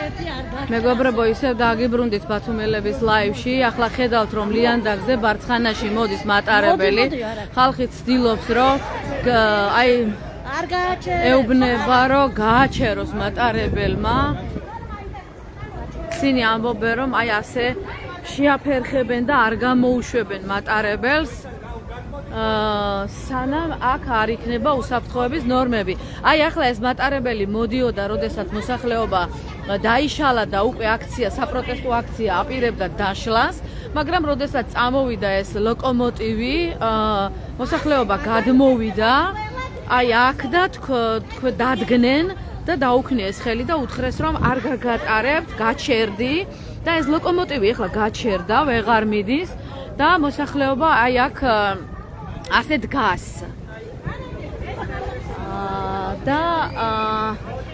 მეგობრებო, ისევ დაგიბრუნდით ბათუმელების ლაივში. ახლა ხედავთ, რომ ლიანდაგზე ბარცხანაში მოდის მატარებელი. ხალხი ცდილობს, რომ აი არ გააჩეროს. ეუბნება, რომ გააჩეროს მატარებელმა. ისინი ამბობენ, რომ აი ასე შეაფერხებენ და არ გამოუშვებენ მატარებელს. სანამ აქ არ იქნება უსაფრთხოების ნორმები. აი ახლა ეს მატარებელი მოდიოდა, როდესაც მოსახლეობა დაიშალა და უკვე საპროტესტო აქცია აპირებდა დაშლას, მაგრამ როდესაც წამოვიდა ეს ლოკომოტივი, მოსახლეობა გადმოვიდა, აი აქ და დადგნენ და დაუქნიეს ხელი და უთხრეს, რომ არ გაგატარებთ, გაჩერდი და ეს ლოკომოტივი ახლა გაჩერდა, ვეღარ მიდის და მოსახლეობა აი აქ ასე დგას და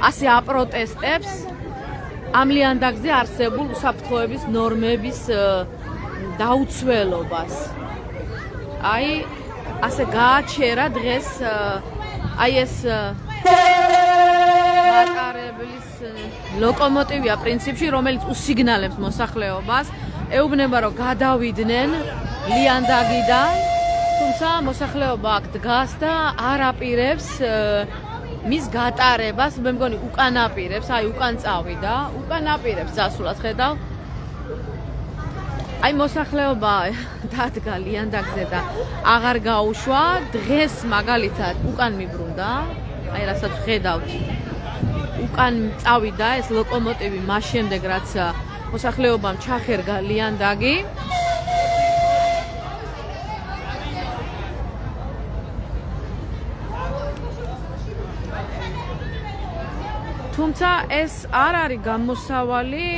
ასე აპროტესტებს ამ ლიანდაგზე არსებულ უსაფრთხოების ნორმების დაუცველობას. აი ასე გააჩერა დღეს აი ეს მატარებლის ლოკომოტივია პრინციპში, რომელიც უსიგნალებს მოსახლეობას, ეუბნება, რომ გადავიდნენ ლიანდაგიდან. თუმცა მოსახლეობა აქ დგას და არ აპირებს მის გატარებას, მე მგონი უკან აპირებს, აი უკან წავიდა, უკან აპირებს დასულას ხედავ. აი მოსახლეობა დადგა ლიანდაგზე და აღარ გაუშვა, დღეს მაგალითად უკან მიბრუნდა, აი რასაც ხედავთ. უკან წავიდა ეს ლოკომოტივი მას შემდეგ, რაც მოსახლეობამ ჩახერგა ლიანდაგი. თუმცა ეს არ არის გამოსავალი,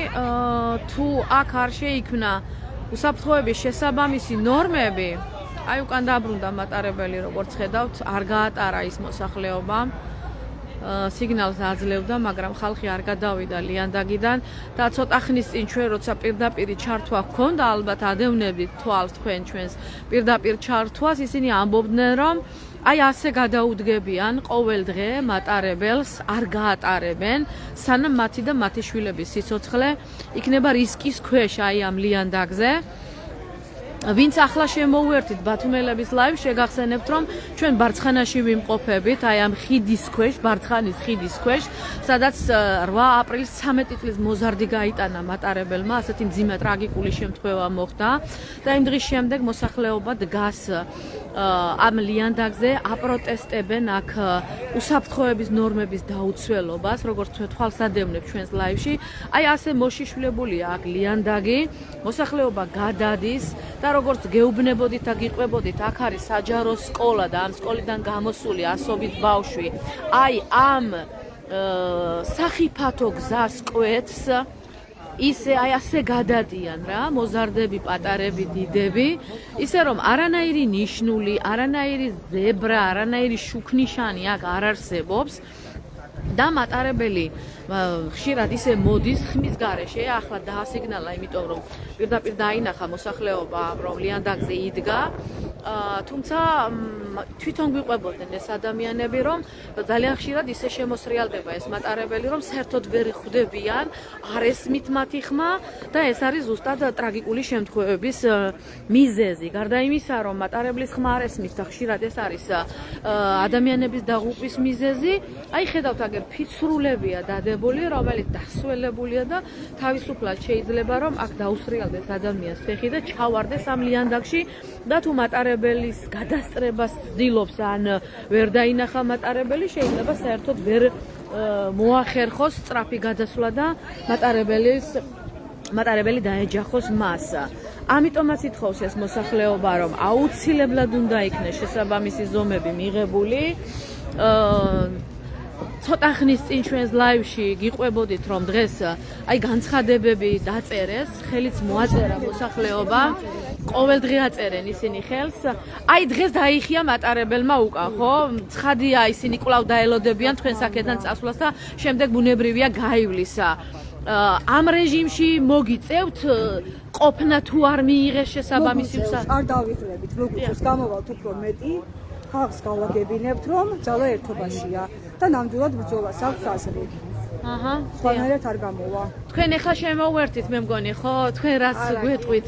თუ აქ არ შეიქმნა უსაფრთხოების შესაბამისი ნორმები, აი უკან დაბრუნდა მატარებელი, როგორც ხედავთ, არ გაატარა ის მოსახლეობა. სიგნალს აძლევდა, მაგრამ ხალხი არ გადავიდა ლიანდაგიდან და ცოტა ხნის წინ ჩვენ როცა პირდაპირი ჩართვა ჰქონდა, ალბათ ადევნებდით თვალს თქვენ ჩვენს პირდაპირ ჩართვას, ისინი ამბობდნენ, რომ აი ასე გადაუდგებიან ყოველ დღე მატარებელს, არ გაატარებენ, სანამ მათი და მათი შვილების სიცოცხლე იქნება რისკის ქვეშ აი ამ ლიანდაგზე. ვინც ახლა შემოუერთით ბათუმელების ლაივს, შეგახსენებთ, რომ ჩვენ ბარცხანაში ვიმყოფებით, აი ამ ხიდის ქვეშ, ბარცხანის ხიდის ქვეშ, სადაც 8 აპრილის 13 წლის მოზარდი გაიტანა მატარებელმა, ასეთი მძიმე ტრაგიკული შემთხვევა მოხდა და იმ დღის შემდეგ მოსახლეობა დგას ამ ლიანდაგზე, აპროტესტებენ აქ უსაფრთხოების ნორმების დაუცველობას, როგორც ჩვენ თვალსადევნებთ ჩვენს ლაივში, აი ასე მოშიშვლებულია აქ ლიანდაგი, მოსახლეობა გადადის და როგორც გეუბნებოდით და გიყვებოდით, აქ არის საჯარო სკოლა და ამ სკოლიდან გამოსული ასობით ბავშვი. აი ამ სახიფათო გზას კვეთს, ისე აი ასე გადადიან რა, მოზარდები, პატარები, დიდები, ისე რომ არანაირი ნიშნული, არანაირი ზებრა, არანაირი შუქნიშანი აქ არ არსებობს. და მატარებელი ხშირად ისე მოდის ხმის გარეშე, ახლა დაასიგნალა, იმიტომ რომ პირდაპირ დაინახა მოსახლეობა, რომ ლიანდაგზე იდგა. თუმცა თვითონ გვიყვებოდნენ ეს ადამიანები, რომ ძალიან ხშირად ისე შემოსრიალდება ეს მატარებელი, რომ საერთოდ ვერ ხვდებიან, არ ესმით მათი ხმა და ეს არის ზუსტად ტრაგიკული შემთხვევების მიზეზი. გარდა იმისა, რომ მატარებლის ხმა არ ესმის და ხშირად ეს არის ადამიანების დაღუპვის მიზეზი, აი ხედავთ აგერ ფიცრულებია დადებული, რომელიც დასველებულია და თავისუფლად შეიძლება, რომ აქ დაუსრიალდეს ადამიანს ფეხი და ჩავარდეს ამ ლიანდაგში და თუ მატარებელის გადასწრებას ცდილობს ან ვერ დაინახა მატარებელი, შეიძლება საერთოდ ვერ მოახერხოს სწრაფი გადასვლა და მატარებელი დაეჯახოს მას. ამიტომაც ითხოვს ეს მოსახლეობა, რომ აუცილებლად უნდა იქნეს შესაბამისი ზომები მიღებული. ცოტა ხნის წინ ჩვენს ლაივში გიყვებოდით, რომ დღეს აი განცხადებები დაწერეს, ხელიც მოაწერა მოსახლეობა. ყოველდღე აწერენ ისინი ხელს. აი დღეს დაიხია მატარებელმა უკან, ხო? ცხადია, ისინი კვლავ დაელოდებიან თქვენს აქედან წასვლას და შემდეგ ბუნებრივია გაივლისა. ამ რეჟიმში მოგიწევთ ყოფნა თუ არ მიიღეს შესაბამისი არ დავიხრებით, მოგიწევს გამოვალთ უფრო მეტი, ხალხს გავაგებინებთ, რომ ძალა ერთობაშია და ნამდვილად ბრძოლას აქვს აზრი. აჰა. სხვანაირად არ გამოვა. თქვენ ახლა შემოვერთით, მე მგონი, ხო? თქვენ რაც გვეტყვით.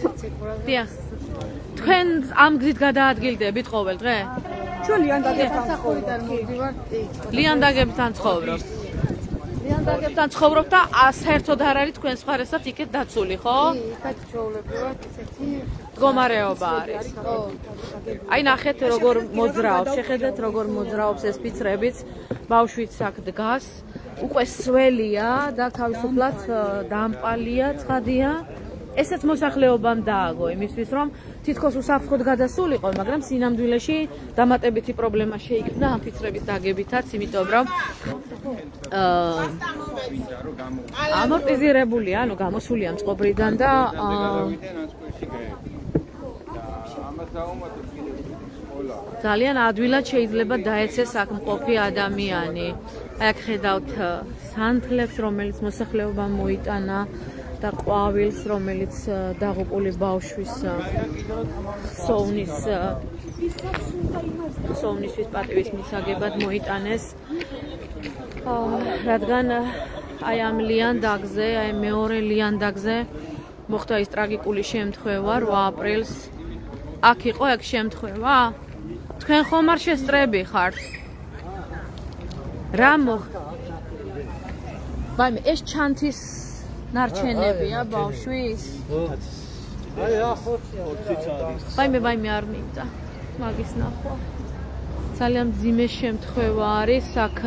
დიახ. თქვენ ამ გზით გადაადგილდებით ყოველ დღე? ჩვენ ლიანდაგებთან ცხოვრობთ. ლიანდაგებთან ცხოვრობთ. ლიანდაგებთან ცხოვრობთ და საერთოდ არ არის თქვენ სხვარესად იქეთ დაცული, ხო? იქაც ჩაოლებრივად ისეთი მდგომარეობა არის. აი ნახეთ როგორ მოძრაობს, შეხედეთ როგორ მოძრაობს ეს ფიცრებიც. ბავშვიც აქ დგას. უკვე სველია და თავისუფლად დამპალია, ცხადია. ესეც მოსახლეობამ დააგო იმისთვის, რომ თითქოს უსაფრთხოდ გადასულიყო, მაგრამ სინამდვილეში დამატებითი პრობლემა შეიქმნა ამ ფიცრების დაგებითაც, იმიტომ რომ ამორტიზირებულია, ანუ გამოსულია მწყობრიდან და ძალიან ადვილად შეიძლება დაეცეს აქ მყოფი ადამიანი. აი აქ ხედავთ სანთლებს, რომელიც მოსახლეობამ მოიტანა და ყვავილს, რომელიც დაღუპული ბავშვის სოვნისთვის პატივის მისაგებად მოიტანეს. რადგან აი ამ ლიანდაგზე, აი მეორე ლიანდაგზე მოხდა ის ტრაგიკული შემთხვევა 8 აპრილს. აქ იყო ეგ შემთხვევა? თქვენ ხომ არ შესწრები ხართ? რა მოხდა? ეს ჩანთის ნარჩენებია ბავშვის? აი ახორცი ვაიმე არ მინდა მაგის ნახვა. ძალიან მძიმე შემთხვევა არის აქ.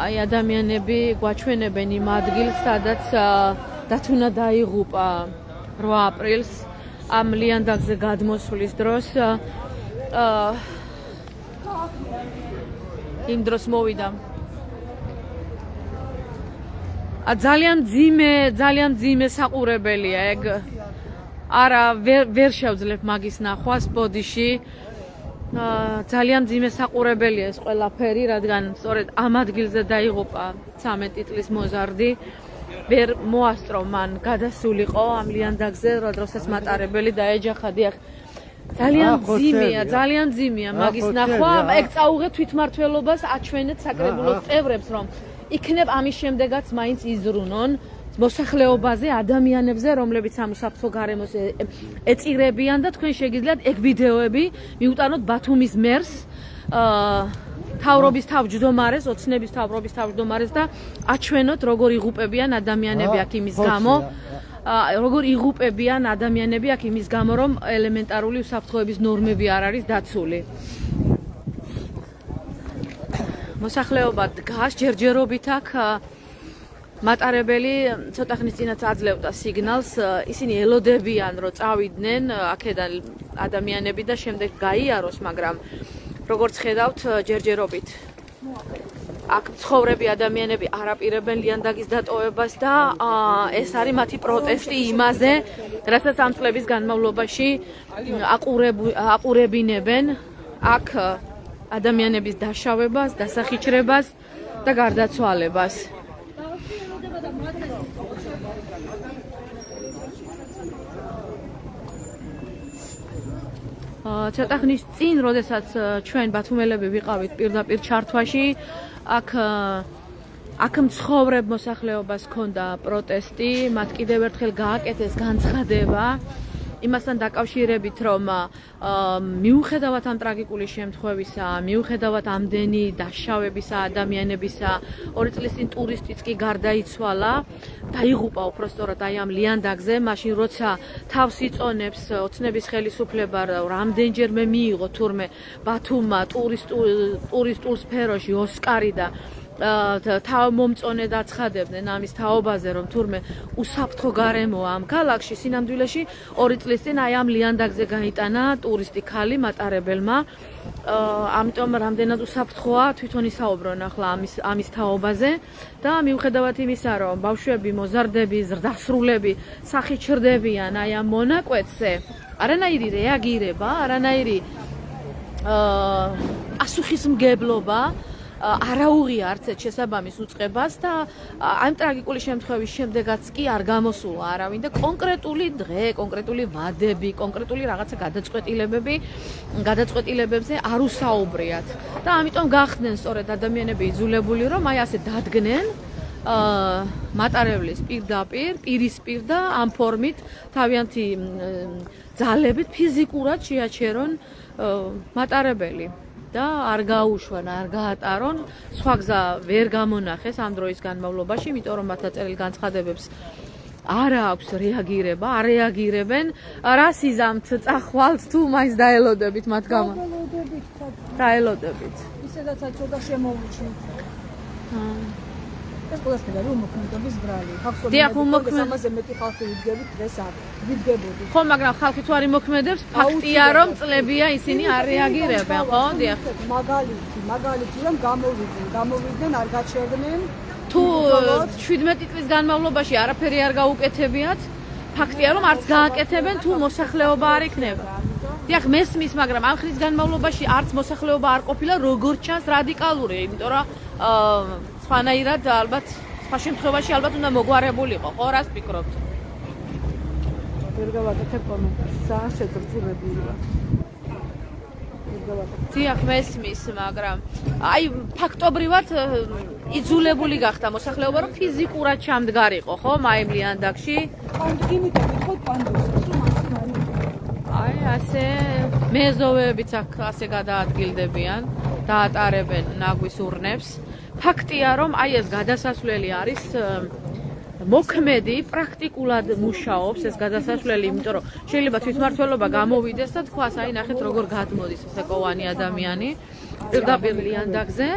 აი ადამიანები გვაჩვენებენ იმ ადგილს, სადაც დათუნა დაიღუპა 8 აპრილს ამ ლიანდაგზე გადმოსვლის დროს. იმ დროს მოვიდა ძალიან მძიმე საყურებელია ეგ. არა ვერ შევძლებ მაგის ნახვას ბოდიში. ძალიან მძიმე საყურებელია ეს ყველაფერი, რადგან სწორედ ამ ადგილზე დაიღუპა 13 წლის მოზარდი. ვერ მოასწრო მან გადასულიყო ამ ლიანდაგზე, როდესაც მატარებელი დაეჯახა. დიახ, ძალიან მძიმეა მაგის ნახვა. ეგ წაუღე თვითმმართველობას აჩვენეთ საკრებულოს წევრებს, რომ იქნებ ამის შემდეგაც მაინც იზრუნონ მოსახლეობაზე, ადამიანებზე, რომლებიც ამ უსაფრთხო გარემოს ეწირებიან და თქვენ შეგიძლიათ ეგ ვიდეოები მიუტანოთ ბათუმის მერს, თავრობის თავმჯდომარეს, ოცნების თავრობის თავმჯდომარეს და აჩვენოთ როგორ იღუპებიან ადამიანები აქ იმის გამო, როგორ იღუპებიან ადამიანები აქ იმის გამო, რომ ელემენტარული უსაფრთხოების ნორმები არ არის დაცული. მოსახლეობა დგას ჯერჯერობით აქ. მატარებელი ცოტა ხნის წინაც აძლევდა სიგნალს, ისინი ელოდებიან რომ წავიდნენ აქედან ადამიანები და შემდეგ გაიაროს, მაგრამ როგორც ხედავთ ჯერჯერობით აქ მცხოვრები ადამიანები არ აპირებენ ლიანდაგის დატოვებას და ეს არის მათი პროტესტი იმაზე, რასაც ამ წლების განმავლობაში აყურებინებენ აქ ადამიანების დაშავებას, დასახიჩრებას და გარდაცვალებას. ცოტა ხნის წინ, როდესაც ჩვენ ბათუმელები ვიყავით პირდაპირ ჩართვაში, აქ მცხოვრებ მოსახლეობას ჰქონდა პროტესტი, მათ კიდევ ერთხელ გააკეთეს განცხადება იმასთან დაკავშირებით, რომ მიუხედავად ამ ტრაგიკული შემთხვევისა, მიუხედავად ამდენი დაშავებისა ადამიანებისა, 2 წლის წინ ტურისტიც კი გარდაიცვალა, დაიღუპა უпростоრად აი ამ ლიანდაგზე, მაშინ როცა თავს იწონებს ოცნების ხელისუფლება, რამდენჯერმე მიიღო თურმე ბათუმმა ტურისტულ სფეროში ოსკარი და თავმომწონე დაცხადებდნენ ამის თაობაზე, რომ თურმე უსაფრთხო გარემოა ამ ქალაქში. სინამდვილეში 2 წლის წინ აი ამ ლიანდაგზე გაიტანა ტურისტი ქალი მატარებელმა. ამიტომ რამდენად უსაფრთხოა, თვითონ ისაუბრონ ახლა ამის თაობაზე და მიუხედავად იმისა, რომ ბავშვები, მოზარდები, ზრდასრულები სახიჩრდებიან აი ამ მონაკვეთზე, არანაირი რეაგირება, არანაირი პასუხისმგებლობა არ აუღია არც ერთ შესაბამის უწყებას და ამ ტრაგიკული შემთხვევის შემდეგაც კი არ გამოსულა არავინ და კონკრეტული დღე, კონკრეტული ვადები, კონკრეტული რაღაცა გადაწყვეტილებებზე არ უსაუბრიათ და ამიტომ გახდნენ სწორედ ადამიანები იძულებული რომ აი ასე დადგნენ მატარებლის პირისპირ და ამ ფორმით თავიანთი ძალებით ფიზიკურად შეაჩერონ მატარებელი და არ გაუშვან, არ გაატარონ, სხვა გზა ვერ გამონახეს ამ დროის განმავლობაში, იმიტომ რომ მათ დაწერილ განცხადებებს არ აქვს რეაგირება, არ რეაგირებენ. რა სიზამთ წახვალთ თუ მაინც დაელოდებით მათ გამო? დაელოდებით. ისედაც ცოტა შემოუჩნით. ეს ყველასკენ რომ მოქმედების ბრალი. დიახ, ამაზე მეტი ხალხი ვიდგებით დღეს არ ვიდგებოდი. ხო, მაგრამ ხალხი თუ არ იმოქმედებს, ფაქტია რომ წლებია ისინი არ რეაგირებენ, ხო? დიახ. მაგალითი რომ გამოვიდნენ, არ გაჩერდნენ. თუ 17 წლის განმავლობაში არაფერი არ გაუკეთებიათ, ფაქტია რომ არც გააკეთებენ თუ მოსახლეობა არ იქნება. დიახ, მესმის, მაგრამ ამ ხნის განმავლობაში არც მოსახლეობა არ ყოფილა როგორც ჩანს რადიკალური, იმიტომ რომ სხვანაირად ალბათ სხვა შემთხვევაში ალბათ უნდა მოგვარებულიყო, ხო, რას ფიქრობთ? ვერ გავაკეთებ კომენტარს, ძალიან შეძრწურებულია. დიახ, მესმის, მაგრამ აი ფაქტობრივად იძულებული გახდა მოსახლეობა რომ ფიზიკურად ჩამდგარიყო, ხო, მაიმლიანდაგში. იმითი ვიტყოდ პანდუსს, რომ აი ასე მეზოვეებიც აქ ასე გადაადგილდებიან, დაატარებენ ნაგვის ურნებს. ფაქტია რომ აი ეს გადასასვლელი არის მოქმედი, პრაქტიკულად მუშაობს ეს გადასასვლელი, იმიტომ რომ შეიძლება თვითმმართველობა გამოვიდეს და თქვას, აი ნახეთ როგორ გადმოდის ეს ეკოვანი ადამიანი პირდაპირ ლიანდაგზე.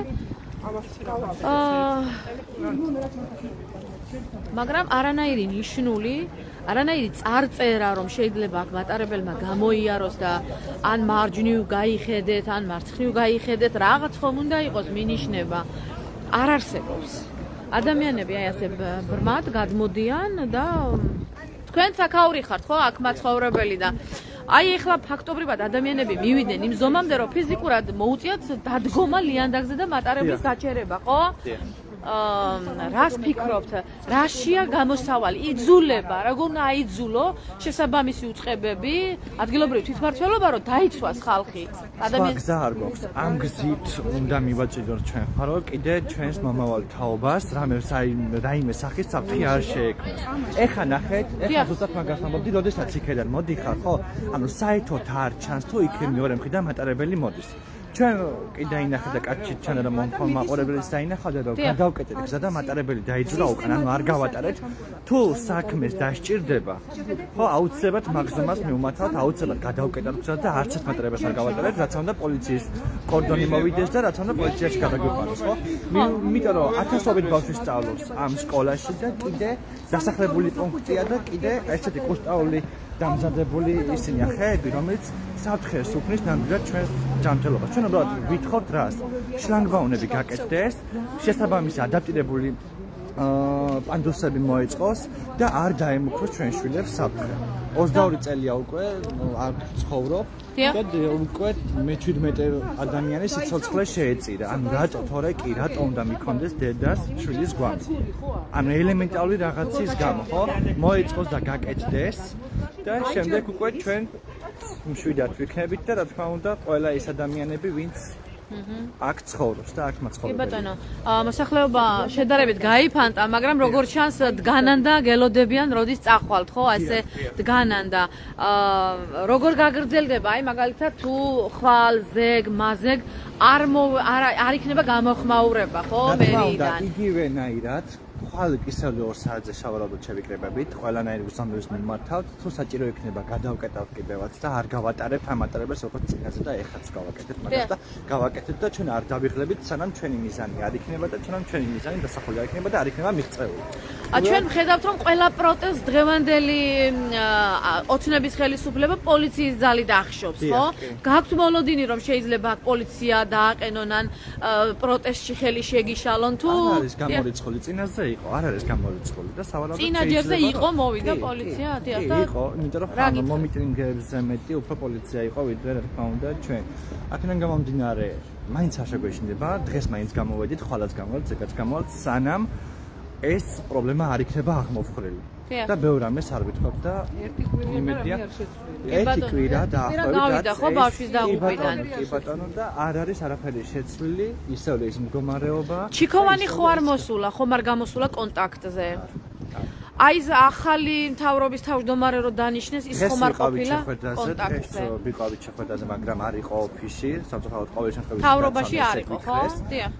მაგრამ არანაირი ნიშნული, არანაირი წარწერა რომ შეიძლება აქ მატარებელმა გამოიაროს და ან მარჯვნივ გაიხედეთ, ან მარცხნივ გაიხედეთ, რაღაც ხომ უნდა იყოს მინიშნება. არ არსებობს. ადამიანები აი ასე ბრმად გადმოდიან და თქვენც აქაური ხართ, ხო, აქ მაცხოვრებელი და აი ეხლა ფაქტობრივად ადამიანები მივიდნენ იმ ზომამდე, რომ ფიზიკურად მოუწიათ დადგომა ლიანდაგზე და მატარებლის გაჩერება, ხო? რას ფიქრობთ? რაშია გამოსავალი? იძულება, როგორ უნდა აიძულო შესაბამისი უწყებები, ადგილობრივი თვითმმართველობა, რომ დაიცვას ხალხი? სხვა გზა არ გვაქვს. ამ გზით უნდა მივაჭიდოთ ჩვენ ხარო, კიდე ჩვენს მომავალ თაობას რაიმე სახის საფრთხე არ შეექმნას. ეხა ნახეთ, ეხა ზუსტად მაგას ამბობდი, როდესაც იქედან მოდიხარ, ხო? ანუ საერთოდ არ ჩანს თუ იქ მეორე მხრიდან მატარებელი მოდის. ჩვენ კიდე ინახეთ და კაცი ჩანა რომ მაყურებელს დაინახავდა და გადავკეტეთ გზა და მატარებელი დაიძულა უკან, ანუ არ გავატარეთ. თუ საქმეს დასჭირდება, ხო, აუცილებლად მაგზომას მივმათავთ, აუცილებლად გადავკეტოთ გზა და არც ერთ მატარებელს არ გავატარეთ, რაც უნდა პოლიციის კორდონი მოვიდეს და რაც უნდა პოლიციაში გადაგვიყვანოს, ხო? იმიტომ რომ ათასობით ბავშვი სწავლობს ამ სკოლაში და კიდე დასახლებული პუნქტია და კიდე ესეთი კუშტაული დამზადებული ისინი ხეები, რომელიც საფრთხეს უქმნის ნამდვილად ჩვენს ჯანმრთელობას. ჩვენ უბრალოდ ვითხოვთ რას? შლანგბაუმები გაკეთდეს, შესაბამისი ადაპტირებული პანდუსები მოეწყოს და არ დაემუქროს ჩვენ შვილებს საფრთხე. 22 წელია უკვე არ ცხოვრობ და უკვე მე-17 ადამიანის სიცოცხლე შეეწირა. ანუ რატო თორე კი რატო უნდა მიქონდეს დედას შვილის გვამი? ანუ ელემენტარული რაღაცის გამო, ხო? მოეწყოს და გაკეთდეს და შემდეგ უკვე ჩვენ მშვიდად ვიქნებით და რა თქმა უნდა ყველა ეს ადამიანები ვინც აქ ცხოვრობს და აქ მაცხოვრებს. კი ბატონო, მოსახლეობა შედარებით გაიფანტა, მაგრამ როგორც ჩანს დგანან და გელოდებიან როდის წახვალთ, ხო, ასე დგანან და როგორ გაგრძელდება, აი მაგალითად თუ ხვალ, ზეგ, მაზეგ არ იქნება გამოხმაურება, ხო, მერიდან. იგივენაირად ხვალ კისერი 2 საათზე შავარადოდ შევიკრებებით, ყველანაირი უზამთრებს მიმართავთ, თუ საჭირო იქნება გადავკეტავთ კიდევაც და არ გავატარებთ ამ მატარებელს როგორც წინაზე და ეხაც გავაკეთეთ მაგას და გავაკეთეთ და ჩვენ არ დავიღლებით, სანამ ჩვენი მიზანი არ იქნება და ჩვენი მიზანი დასახული არ იქნება და არ იქნება მიღწეული. ჩვენ ვხედავთ რომ ყველა პროტესტს დღევანდელი ოცნების ხელისუფლება პოლიციის ძალით ახშობს, ხო? გაქვთ მოლოდინი რომ შეიძლება პოლიცია დააყენონ ან პროტესტში ხელი შეგიშალონ თუ არ არის გამორიცხული წინაზე იყო, არ არის გამორიცხული და სავარაუდოდ წინაჯერზე იყო მოვიდა პოლიცია, დიახ და იყო, იმიტომ რომ მომიტინგებზე მეტი უფრო პოლიცია იყო ვიდრე რა თქმა უნდა ჩვენ. აქედან გამომდინარე მაინც არ შეგვეშინდება, დღეს მაინც გამოვედით, ხვალაც გამოვედით, ზეგაც გამოვედით, სანამ ეს პრობლემა არ იქნება აღმოფხრილი. და ბევრ რამეს არ ვითხოვთ და იმედია ერთი კვირა დაახლოებით ხო ბავშვის დაღუპვიდან. კი ბატონო და არ არის არაფერი შეცვლილი, ისევ ის მდგომარეობა. ჩიქოვანი ხო არ მოსულა, ხომ არ გამოსულა კონტაქტზე. აი ეს ახალი მთავრობის თავმჯდომარე რო დანიშნეს, ის ხომ არ ყოფილა კონტაქტზე. ვიყავით შეხვედრაზე, მაგრამ არ იყო ოფისში, სამწუხაროდ ყოველ შემთხვევაში მთავრობაში არ იყო, ხო?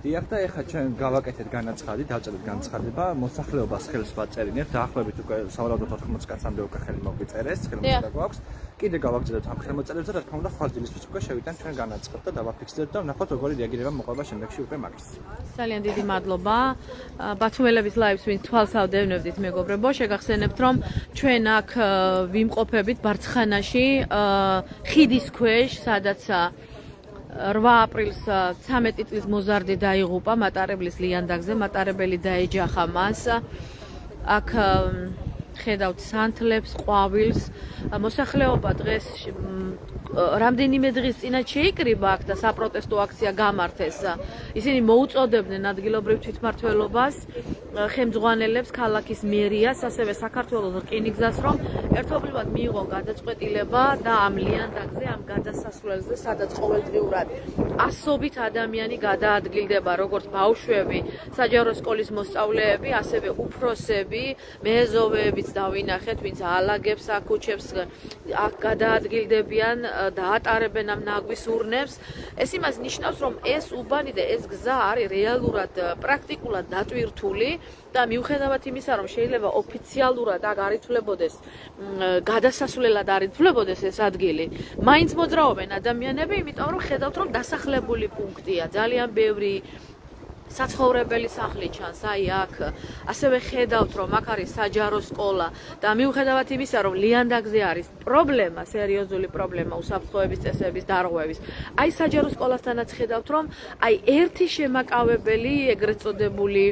დიახ და ეხლა ჩვენ გავაკეთეთ განაცხადი, დავწერეთ განცხადება, მოსახლეობას ხელს ვაწერინებთ, დაახლოებით უკვე სავარაუდოდ 80 კაცამდე უკვე ხელი მოგიწერეს, ხელმოწერა გვაქვს. კიდე გავაგზავნებთ ამ ხელმოწერებს და რა თქმა უნდა ხვალდილისთვის უკვე შევიდან ჩვენ განაცხადოთ და დავაფიქსირებთ და ვნახოთ როგორი რეაგირება მოყვება შემდეგში უკვე მაგის. ძალიან დიდი მადლობა. ბათუმელების ლაივს ვინც თვალსავდევნებდით მეგობრებო, შეგახსენებთ რომ ჩვენ აქ ვიმყოფებით ბარცხანაში, ხიდის ქვეშ, სადაც 8 აპრილს 13 წლის მოზარდი დაიღუპა მატარებლის ლიანდაგზე, მატარებელი დაეჯახა მას. აქ ხედავთ სანთლებს, ყვავილს, მოსახლეობა დღეს რამდენიმე დღის წინათ შეიკრიბა აქ და საპროტესტო აქცია გამართეს. ისინი მოუწოდებდნენ ადგილობრივ თვითმმართველობას, ხელმძღვანელებს, ქალაქის მერიას, ასევე საქართველოს რკინიგზას, რომ ერთობლივად მიიღონ გადაწყვეტილება და ამ ლიანდაგზე, ამ გადასასვლელზე, სადაც ყოველდღიურად ასობით ადამიანი გადაადგილდება, როგორც ბავშვები, საჯარო სკოლის მოსწავლეები, ასევე უფროსები, მეზობეებიც დავინახეთ, ვინც ალაგებს აქუჩებს, აქ გადაადგილდებიან და ატარებენ ამ ნაგვის ურნებს. ეს იმას ნიშნავს, რომ ეს უბანი და ეს გზა არის რეალურად პრაქტიკულად დატვირთული და მიუხედავად იმისა, რომ შეიძლება ოფიციალურად აქ არ ითვლებოდეს, გადასასვლელად არ ითვლებოდეს ეს ადგილი, მაინც მოძრაობენ ადამიანები, იმიტომ რომ ხედავთ, რომ დასახლებული პუნქტია, ძალიან ბევრი საცხოვრებელი სახლი ჩანს, აი აქ. ასევე ხედავთ, რომ აქ არის საჯარო სკოლა და მიუხედავად იმისა, რომ ლიანდაგზე არის პრობლემა, სერიოზული პრობლემა უსაფრთხოების წესების დარღვევის. აი საჯარო სკოლასთანაც ხედავთ, რომ აი ერთი შემაკავებელი, ეგრეთ წოდებული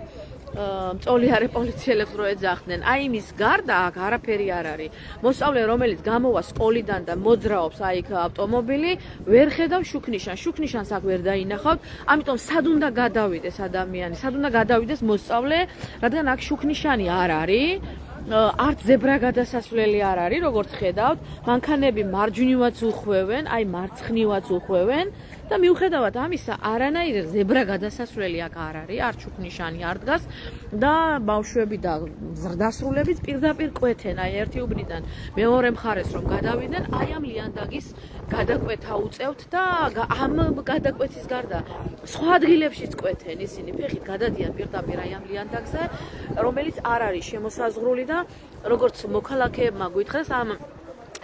მწოლიარე პოლიციელებს რო ეძახდნენ. აი იმის გარდა აქ არაფერი არ არის. მოსწავლე, რომელიც გამოვა სკოლიდან და მოძრაობს აი იქ ავტომობილი, ვერ ხედავ შუქნიშანს. შუქნიშანს აქ ვერ დაინახავთ. ამიტომ სად უნდა გადავიდეს ადამიანი, სად უნდა გადავიდეს მოსწავლე, რადგან აქ შუქნიშანი არ არის. არც ზებრა გადასასვლელი არ არის, როგორც ხედავთ. მანქანები მარჯვნივაც უხვევენ, აი მარცხნივაც უხვევენ. და მიუხედავად ამისა, არანაირი ზებრა გადასასვლელი აქ არ არის, არ შუქნიშანი არ დგას და ბავშვები და ზრდასრულებიც პირდაპირ კვეთენ, აი ერთი უბნიდან მეორე მხარეს რომ გადავიდნენ, აი ამ ლიანდაგის გადაკვეთა უწევთ და ამ გადაკვეთის გარდა სხვა ადგილებშიც კვეთენ ისინი, ფეხით გადადიან პირდაპირ აი ამ ლიანდაგზე, რომელიც არ არის შემოსაზღვრული და როგორც მოქალაქეებმა გვითხრეს ამ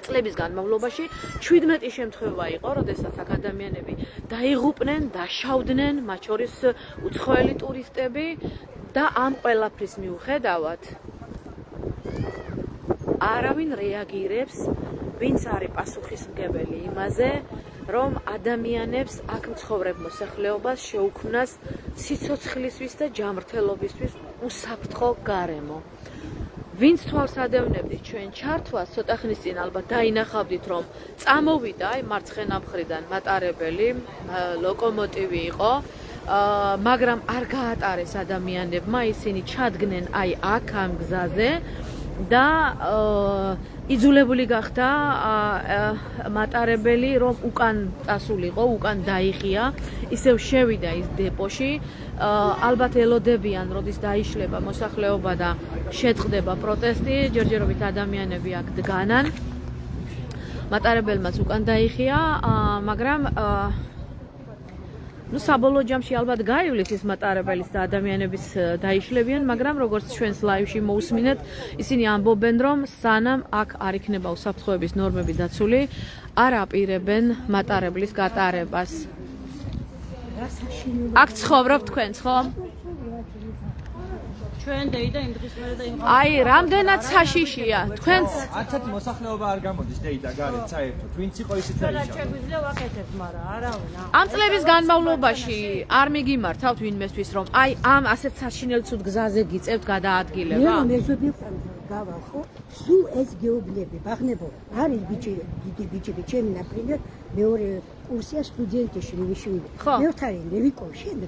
წლების განმავლობაში 17 შემთხვევა იყო, როდესაც აქ ადამიანები დაიღუპნენ, დაშავდნენ, მათ შორის უცხოელი ტურისტები და ამ ყველაფრის მიუხედავად არავინ რეაგირებს, ვინც არის პასუხისმგებელი იმაზე, რომ ადამიანებს აქ მცხოვრებ მოსახლეობას შეუქმნას სიცოცხლისთვის და ჯანმრთელობისთვის უსაფრთხო გარემო. ვინც თვალს ადევნებდით ჩვენ ჩართვას, ცოტა ხნის წინ ალბათ დაინახავდით, რომ წამოვიდა აი მარცხენა მხრიდან მატარებელი, ლოკომოტივი იყო, მაგრამ არ გაატარეს ადამიანებმა, ისინი ჩადგნენ აი აქ ამ გზაზე და იძულებული გახდა მატარებელი, რომ უკან წასულიყო, უკან დაიხია, ისევ შევიდა ის დეპოში. ალბათ ელოდებიან, როდის დაიშლება მოსახლეობა და შეწყდება პროტესტი, ჯერჯერობით ადამიანები აქ დგანან. მატარებელმაც უკან დაიხია, მაგრამ საბოლოო ჯამში ალბათ გაივლის ის მატარებელის და ადამიანების დაიშლებიან, მაგრამ როგორც ჩვენს ლაივში მოусმინეთ, ისინი ამბობენ, რომ სანამ აქ არ იქნება უსაფრთხოების ნორმები დაცული, არ აპირებენ მატარებლის გატარებას. აქ ცხოვრობ თქვენც, ხო? ჩვენ დეიდა იმ დღის მერე და იმ აი, რამდენად საშიშია. თქვენც არცად მოსახლეობა არ გამოდის დეიდა გარეთ საერთოდ. ვინც იყო ისიც არის. შეგვიძლია ვაკეთებთ, მაგრამ არავინ. ამ წლების განმავლობაში არ მიგიმართავთ ვინმესთვის, რომ აი ამ ასეთ საშინელ ცუდ გზაზე გიწევთ გადაადგილება? მე მეზობი გავალ ხო? სულ ეს გეობლები, ბაღნებო, არის ბიჭი, დიდი ბიჭები, ჩემი ნაპრინდად, მეორე კურსია სტუდენტში ლევიშვილი. ხო. მეოთხარი ლევიკო შენდ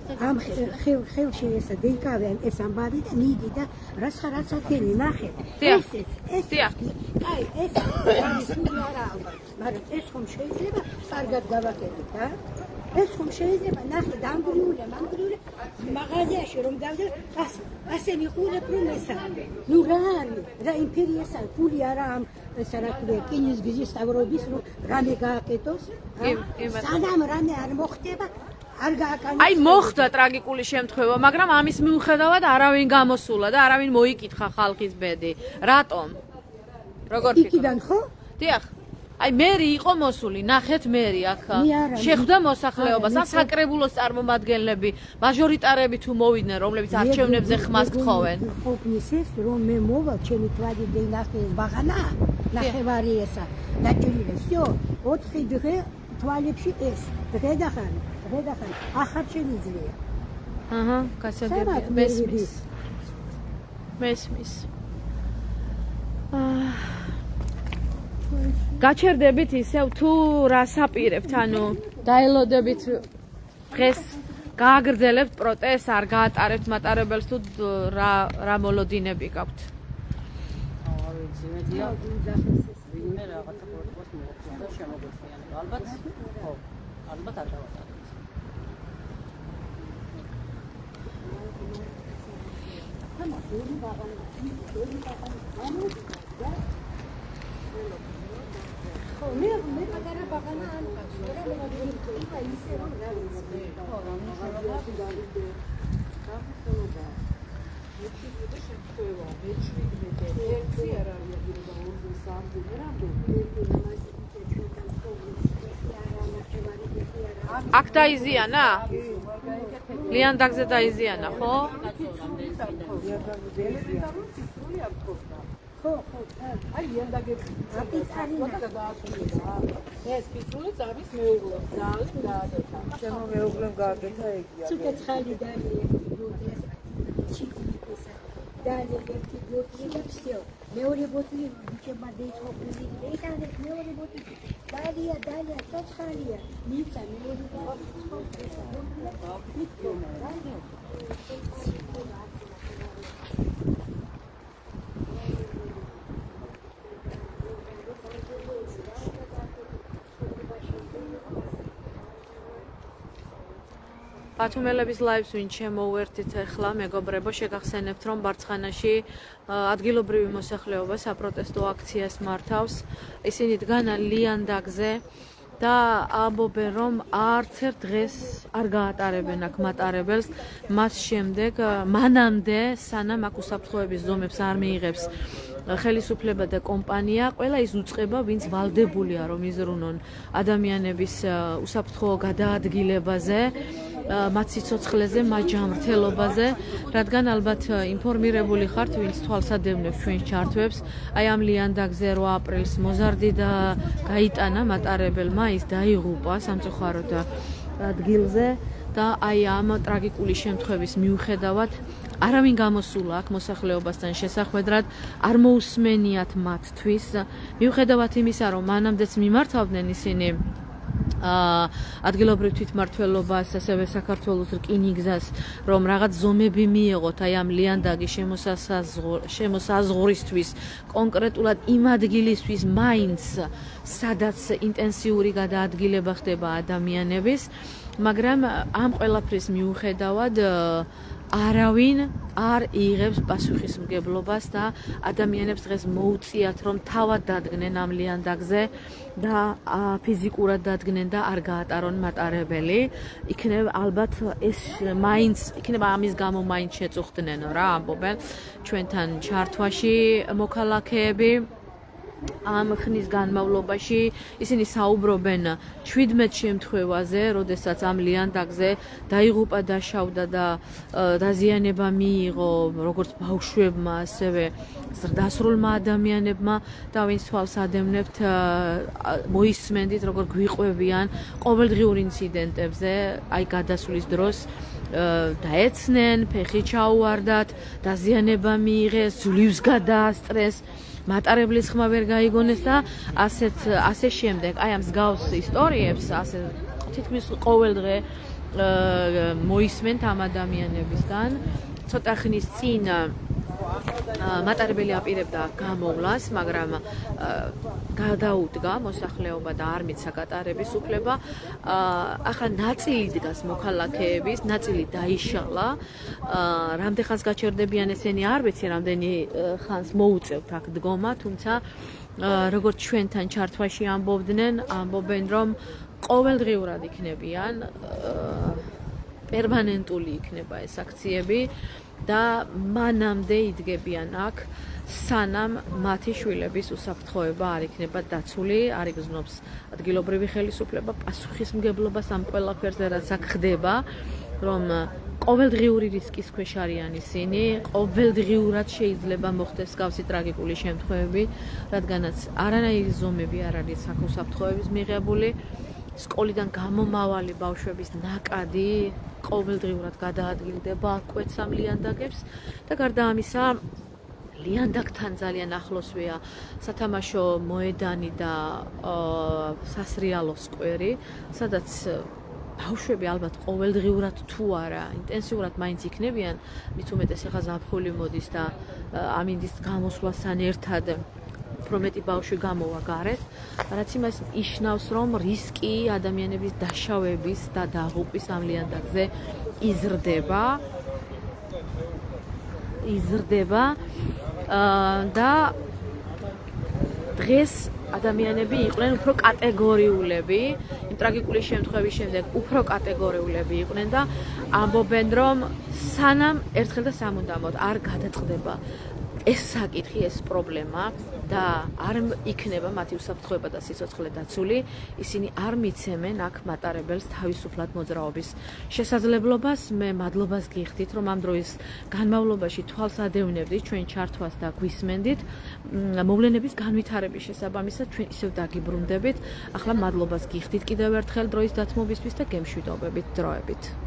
ამ ხელში ეს დეიკავენ ეს ამბავი და მიდი და რაც აკენი ნახე. ეს აი ეს არა, მაგრამ ეს ხომ შეიძლება კარგად გავაკეთოთ, ა? ეს ხომ შეიძლება ნახე დამგრიულია, მაღაზიაში რომ დავდე, ასე მიყურებ რომ ესა. ნუ რა არის? რა იმპერიასა, ფული არა ამ ესა რა ქვია, კინის გზის სტავრობის რომ რამე გააკეთოს? სანამ რამე არ მოხდება არ გააკანოს. აი მოხდა ტრაგიკული შემთხვევა, მაგრამ ამის მიუხედავად არავინ გამოსულა და არავინ მოიკითხა ხალხის ბედი. რატომ? როგორ ფიქრობ? იქიდან ხო? დიახ. აი მერი იყო მოსული, ნახეთ მერი აქ. შეხვდა მოსახლეობას, ან საკრებულოს წარმომადგენლები, მაჟორიტარები თუ მოვიდნენ, რომლებიც არჩევნებზე ხმას გთხოვენ. ყოფნის ეს რომ მე მოვა ჩემი თვალი დენახე ბაღანა, ნახევარი ესა. დაჭირილი, всё, 4 დღე თვალებში ეს. დღე დახან ახარ შეიძლება. აჰა, გასაგებია. მესმის. გაჩერდებით ისევ თუ რას აპირებთ, ანუ დაელოდებით დღეს გააგრძელებთ პროტესტს, არ გაატარებთ მატარებელს თუ რა მოლოდინები გაქვთ? არ ვიცი, მედია ვინმე რაღაცა პროტესტს მოხდა და შემოგვეციან. ალბათ ხო, ალბათ არ გავატარებთ. მე პატარა ბაღანა ან ხარ რა მე ისე რომ რა ვიცი ხო რა აქ დაიზიანა? ლიანდაგზე დაიზიანა, ხო? აი ლიანდაგები ეს პიცულიც არის მეუღლემ ძალიან გააკეთა. ჩემო მეუღლემ გააკეთა ეგია. ცოტა ცხალი დალია ჩიკიკისა დალია ერთი ბოთლი და всё. მეორე ბოთლი ბიჭებმა დაიწყობილი. ეთანე მეორე ბოთლი დალია ცოცხალია. მიცა მეორე ბათუმელების ლაივს ვინ შემოვერთით ახლა, მეგობრებო, შეგახსენებთ, რომ ბარცხანაში ადგილობრივი მოსახლეობა საპროტესტო აქციას მართავს. ისინი დგან ლიანდაგზე და ამბობენ, რომ არც ერთ დღეს არ გაატარებენ აქ მატარებელს, მას შემდეგ, მანამდე, სანამ აქ უსაფრთხოების ზომებს არ მიიღებს ხელისუფლება და კომპანია, ყველა ის უწყება, ვინც ვალდებულია, რომ იზრუნონ ადამიანების უსაფრთხო გადაადგილებაზე, მათ სიცოცხლეზე, მათ ჯანმრთელობაზე, რადგან ალბათ ინფორმირებული ხართ, ვინც თვალსადევნებს ჩვენს ჩართვებს, აი ამ ლიანდაგზე 8 აპრილს მოზარდი და გაიტანა მატარებელმა, ის დაიღუპა სამწუხაროდ ადგილზე და აი ამ ტრაგიკული შემთხვევის მიუხედავად არავინ გამოსულა აქ მოსახლეობასთან შესახვედრად, არ მოусმენიათ მათთვის, მიუხედავად იმისა, რომ მანამდეც მიმართავდნენ ისინი ადგილობრივ თვითმმართველობას, ასევე საქართველოს რკინიგზას, რომ რაღაც ზომები მიეღოთ აი ამ ლიანდაგის შემოსაზღვრისთვის, კონკრეტულად იმ ადგილისთვის მაინც, სადაც ინტენსიური გადაადგილება ხდება ადამიანების, მაგრამ ამ ყველაფრის მიუხედავად არავინ არ იღებს პასუხისმგებლობას და ადამიანებს დღეს მოუწიათ, რომ თავად დადგნენ ამ ლიანდაგზე და ფიზიკურად დადგნენ და არ გაატარონ მატარებელი. იქნება ალბათ ეს მაინც იქნება ამის გამო მაინც შეწუხდნენო რა ამბობენ ჩვენთან ჩართვაში მოქალაქეები. ამ ხნის განმავლობაში ისინი საუბრობენ 17 შემთხვევაზე, როდესაც ამ ლიანდაგზე დაიღუპა, დაშავდა და დაზიანება მიიღო როგორც ბავშვებმა, ასევე ზრდასრულმა ადამიანებმა და ვინც თვალს ადევნებთ მოისმენდით, როგორ გვიყვებიან ყოველდღიურ ინციდენტებზე, აი გადასვლის დროს დაეცნენ, ფეხი ჩაუვარდათ, დაზიანება მიიღეს, ძვლივს გადაასწრეს. მატარებლის ხმა ვერ გაიგონეს და ასე შემდეგ. აი ამ მსგავს ისტორიებს ასე თითქმის ყოველ დღე მოისმენთ ამ ადამიანებისგან. ცოტა ხნის წინ მატარებელი აპირებდა გამოვლას, მაგრამ გადაუდგა მოსახლეობა და არ მიცა გატარების უფლება. ახლა ნაწილი დგას მოქალაქეების, ნაწილი დაიშალა. რამდენ ხანს გაჩერდებიან ესენი არ ვიცი, რამდენი ხანს მოუწევთ აქ დგომა, თუმცა როგორც ჩვენთან ჩართვაში ამბობენ, რომ ყოველდღიურად იქნებიან პერმანენტული იქნება ეს აქციები და მანამდე იდგებიან აქ, სანამ მათი შვილების უსაფრთხოება არ იქნება დაცული, არ იგრძნობს ადგილობრივი ხელისუფლება პასუხისმგებლობას ამ ყველაფერზე, რაც აქ ხდება, რომ ყოველდღიური რისკის ქვეშ არიან ისინი, ყოველდღიურად შეიძლება მოხდეს მსგავსი ტრაგიკული შემთხვევები, რადგანაც არანაირი ზომები არ არის აქ უსაფრთხოების მიღებული. სკოლიდან გამომავალი ბავშვების ნაკადი ყოველდღიურად გადაადგილდება კვეთს ამ ლიანდაგებს და გარდა ამისა ლიანდაგთან ძალიან ახლოსვეა სათამაშო მოედანი და სასრიალო სკვერი, სადაც ბავშვები ალბათ ყოველდღიურად თუ არა ინტენსიურად მაინც იქნებიან, მით უმეტეს ახლა ზაფხული მოდის და ამინდის გამოსვლასთან ერთად უფრო მეტი ბავშვი გამოვა გარეთ, რაც იმას იშნავს, რომ რისკი ადამიანების დაშავების და დაღუპვის ამ ლიანდაგზე იზრდება და დღეს ადამიანები იყვნენ უფრო კატეგორიულები, იმ ტრაგიკული შემთხვევის შემდეგ უფრო კატეგორიულები იყვნენ და ამბობენ, რომ სანამ ერთხელ და სამუდამოდ არ გადაწყდება ეს საკითხი, ეს პრობლემა და არ იქნება მათი უსაფრთხოება და სიცოცხლე დაცული, ისინი არ მიცემენ აქ მატარებელს თავისუფლად მოძრაობის შესაძლებლობას. მე მადლობას გიხდით, რომ ამ დროის განმავლობაში თვალს ადევნებდით ჩვენ ჩართვას და გვისმენდით. მოვლენების განვითარების შესაბამისად ჩვენ ისევ დაგიბრუნდებით. ახლა მადლობას გიხდით კიდევ ერთხელ დროის დათმობისთვის და გემშვიდობებით დროებით.